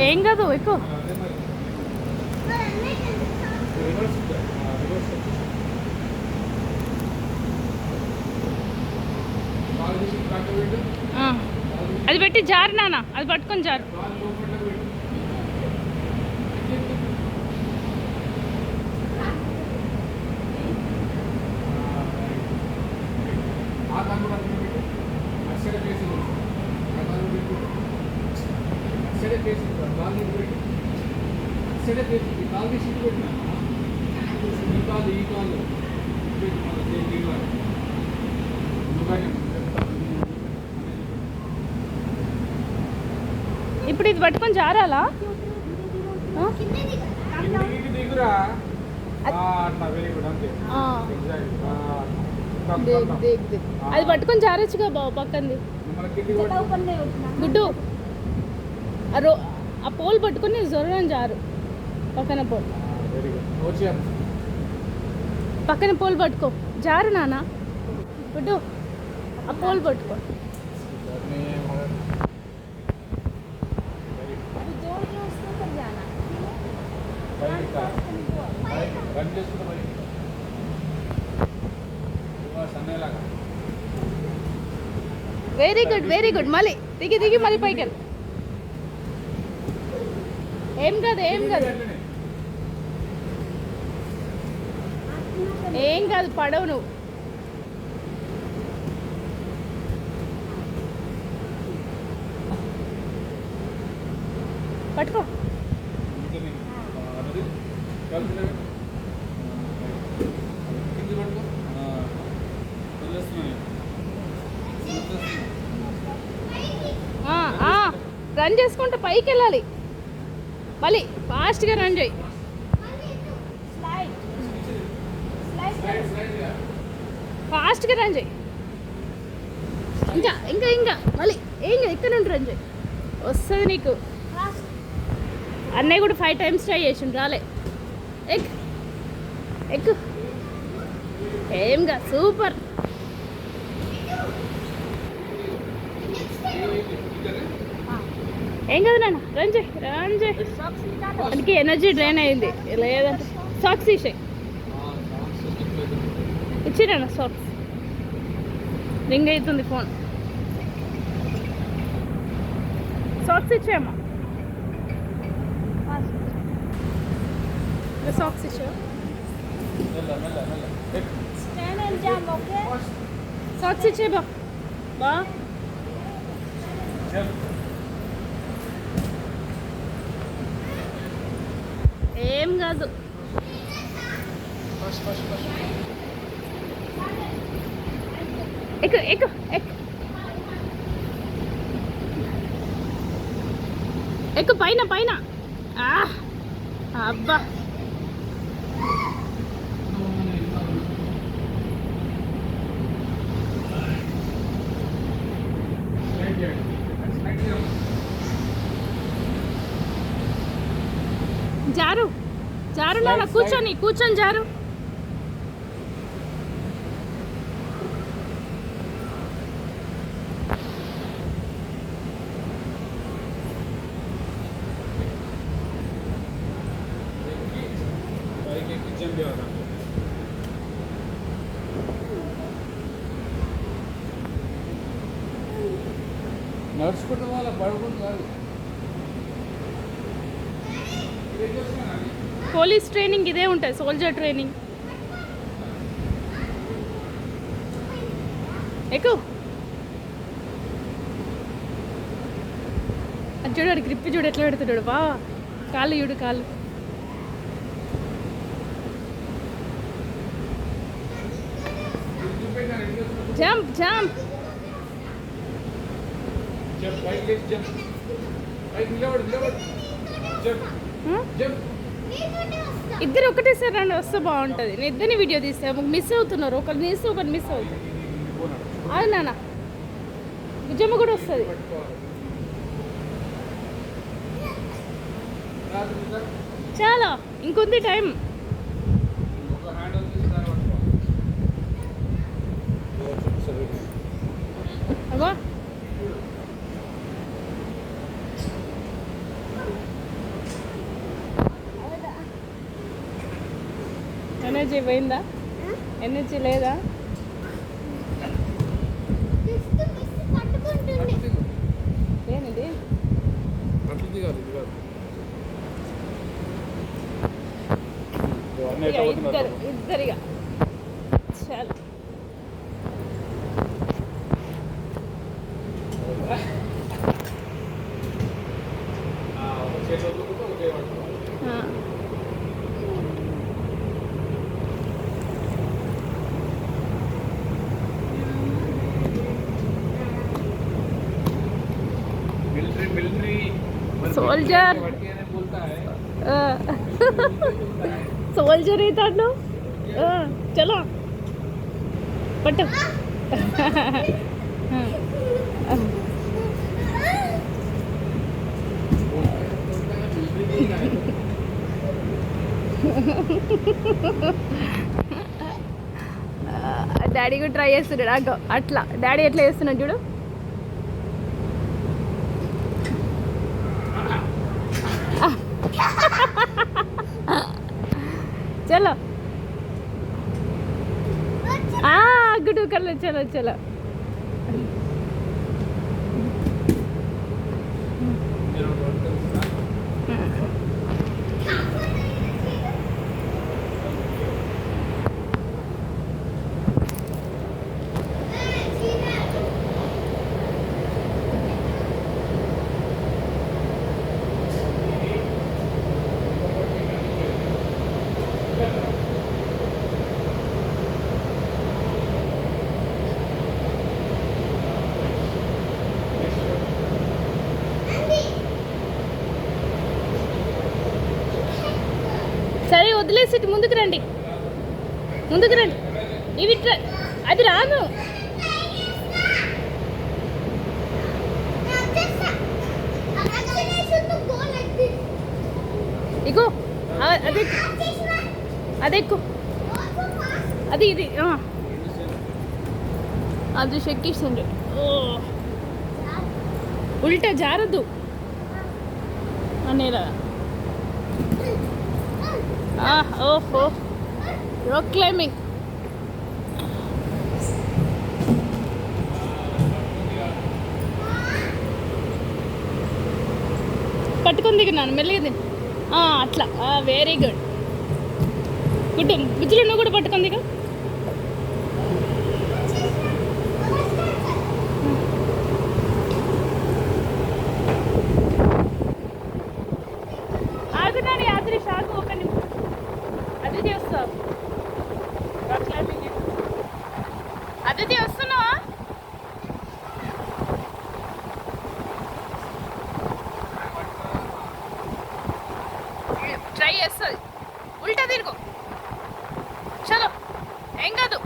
ఏం కాదు ఎక్కువ. అది పెట్టి జారు నాన్న, అది పట్టుకొని జారు. ఇప్పుడు ఇది పట్టుకొని జారాలా? అది పట్టుకొని జారొచ్చుగా బాబు పక్కంది గుడ్డు. ఆ పోల్ పట్టుకొని జొరని జారు. పక్కన పోల్, పక్కన పోల్ పట్టుకో జారు నాన్న. గుడ్డు ఆ పోల్ పట్టుకో. Very good very good. మళ్ళీ దిగి దిగి మళ్ళీ పైకి వెళ్ళి. ఏం కాదు ఏం కాదు ఏం కాదు, పడవు నువ్వు. పట్టుకో. రన్ చేసుకుంటే పైకి వెళ్ళాలి. మళ్ళీ ఫాస్ట్గా రన్ చేయి. ఫాస్ట్గా రన్ చేయి. ఇంకా ఇంకా ఇంకా మళ్ళీ ఏం ఇక్కడ నుండి రన్ చేయి, వస్తుంది నీకు. అన్నయ్య కూడా 5 times ట్రై చేసిండు, రాలే. ఎక్కు. ఏంగా సూపర్. ఏం కదా నాన్న, రన్ చేయి రన్ చేయి. అందుకే ఎనర్జీ డ్రైన్ అయింది. లేదంటే సాక్స్ ఇచ్చాయి, ఇచ్చినా సాక్స్. రింగ్ అవుతుంది ఫోన్. సాక్స్ ఇచ్చాయమ్మా, సాక్స్ ఇచ్చా. సాక్స్ ఇచ్చే బా. ఏం కాదు. ఎక్కు ఎక్కు ఎక్కు ఎక్కు పైన పైన. అబ్బా జారు జారు నాన్న, కూర్చొని కూర్చొని జారు. నడుచుకుంటే వాళ్ళ పడుకుంటు కాదు. పోలీస్ ట్రైనింగ్ ఇదే ఉంటుంది, సోల్జర్ ట్రైనింగ్. ఎక్కువ అది చూడు, గ్రిప్ చూడు ఎట్లా పెడుతున్నాడు. బా కాళ్ళు చూడు, కాళ్ళు. Jump jump. ఇద్దరు ఒకటేసారి రండి, వస్తే బాగుంటుంది. నేను ఇద్దరిని వీడియో తీస్తే మిస్ అవుతున్నారు. ఒకరు తీస్తే ఒకరు మిస్ అవుతుంది. అది నాన్న నిజమ్మ కూడా వస్తుంది. చాలా ఇంకొంది టైం. అగో ఎనర్జీ పోయిందా? ఎనర్జీ లేదా? ఏంటి అట్లా దిగాలి ఇది కాదు ఇద్దరిగా చాలు. मिलिट्री सोल्जर बोलता है सोल्जर ही था लो. चलो पट డాడీ కూడా ట్రై చేస్తున్నాడు. అగ్గో అట్లా డాడీ ఎట్లా చేస్తున్నాడు చూడు. चलो गुड्डू कर लो. चलो चलो సరే వదిలేసి ముందుకు రండి. ఇవి అది రాను. ఇగో అదెక్కు అది ఇది అది చెక్కిస్తుంది. ఉల్టా జారదు అనేలా. ఓహో రాక్ క్లైంబింగ్. పట్టుకొని దిగినాను మెల్లిగా. అట్లా వెరీ గుడ్. గుడ్. బుజ్జులు నువ్వు కూడా పట్టుకొని దిగా. ఆగునాని ఆదరి షాకు ఒక నిమిషం. అది చేస్తావు రాక్ క్లైంబింగ్. అది వస్తున్నావా? ట్రై చేస్తుంది. ఉల్టా తిరుగు. చలో ఏం కాదు.